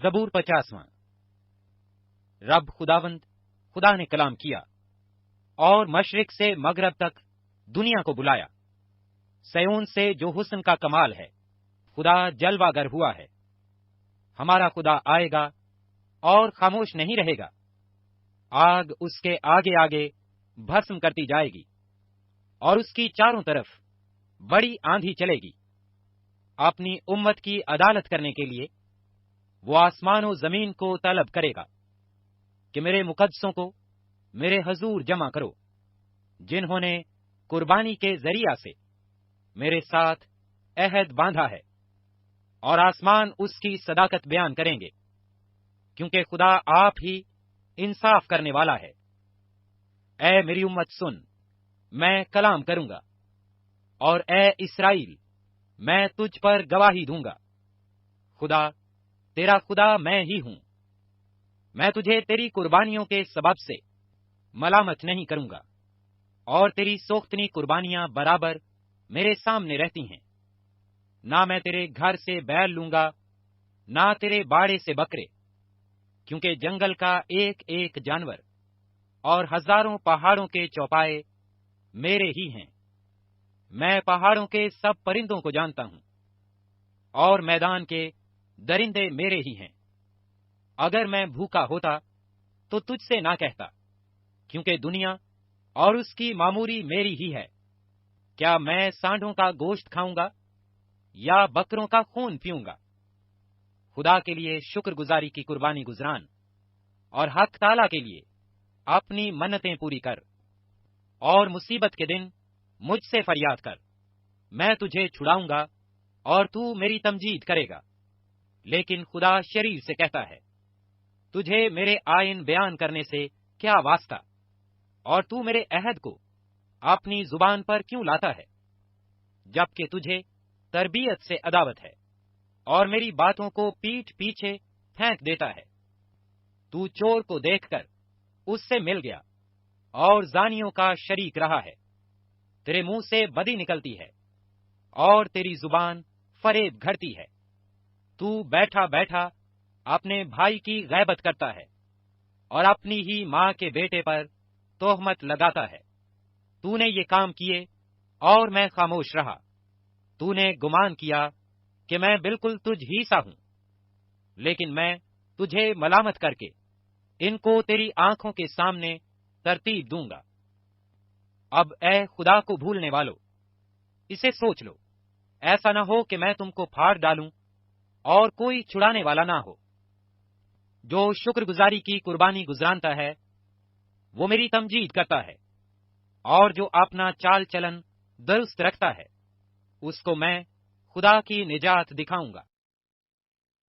زبور 50واں۔ رب خداوند خدا نے کلام کیا اور مشرق سے مغرب تک دنیا کو بلایا۔ سیون سے جو حسن کا کمال ہے، خدا جلوہ گر ہوا ہے۔ ہمارا خدا آئے گا اور خاموش نہیں رہے گا۔ آگ اس کے آگے آگے بھسم کرتی جائے گی اور اس کی چاروں طرف بڑی آندھی چلے گی۔ اپنی امت کی عدالت کرنے کے لیے وہ آسمان و زمین کو طلب کرے گا کہ میرے مقدسوں کو میرے حضور جمع کرو، جنہوں نے قربانی کے ذریعہ سے میرے ساتھ عہد باندھا ہے، اور آسمان اس کی صداقت بیان کریں گے، کیونکہ خدا آپ ہی انصاف کرنے والا ہے۔ اے میری امت سن، میں کلام کروں گا، اور اے اسرائیل، میں تجھ پر گواہی دوں گا۔ خدا تیرا خدا میں ہی ہوں۔ میں تجھے تیری قربانیوں کے سبب سے ملامت نہیں کروں گا، اور تیری سوختنی قربانیاں برابر میرے سامنے رہتی ہیں۔ نہ میں تیرے گھر سے بیل لوں گا، نہ تیرے باڑے سے بکرے، کیونکہ جنگل کا ایک ایک جانور اور ہزاروں پہاڑوں کے چوپائے میرے ہی ہیں۔ میں پہاڑوں کے سب پرندوں کو جانتا ہوں، اور میدان کے درندے میرے ہی ہیں۔ اگر میں بھوکا ہوتا تو تجھ سے نہ کہتا، کیونکہ دنیا اور اس کی معموری میری ہی ہے۔ کیا میں سانڈوں کا گوشت کھاؤں گا یا بکروں کا خون پیوں گا؟ خدا کے لیے شکر گزاری کی قربانی گزران، اور حق تعالی کے لیے اپنی منتیں پوری کر، اور مصیبت کے دن مجھ سے فریاد کر۔ میں تجھے چھڑاؤں گا اور تو میری تمجید کرے گا۔ لیکن خدا شریر سے کہتا ہے، تجھے میرے آئین بیان کرنے سے کیا واسطہ، اور تو میرے عہد کو اپنی زبان پر کیوں لاتا ہے؟ جبکہ تجھے تربیت سے عداوت ہے، اور میری باتوں کو پیٹھ پیچھے پھینک دیتا ہے۔ تو چور کو دیکھ کر اس سے مل گیا، اور زانیوں کا شریک رہا ہے۔ تیرے منہ سے بدی نکلتی ہے، اور تیری زبان فریب گھڑتی ہے۔ تو بیٹھا بیٹھا اپنے بھائی کی غیبت کرتا ہے، اور اپنی ہی ماں کے بیٹے پر تہمت لگاتا ہے۔ تو نے یہ کام کیے اور میں خاموش رہا۔ تو نے گمان کیا کہ میں بالکل تجھ ہی سا ہوں، لیکن میں تجھے ملامت کر کے ان کو تیری آنکھوں کے سامنے ترتیب دوں گا۔ اب اے خدا کو بھولنے والو، اسے سوچ لو، ایسا نہ ہو کہ میں تم کو پھاڑ ڈالوں اور کوئی چھڑانے والا نہ ہو۔ جو شکر گزاری کی قربانی گزرانتا ہے وہ میری تمجید کرتا ہے، اور جو اپنا چال چلن درست رکھتا ہے اس کو میں خدا کی نجات دکھاؤں گا۔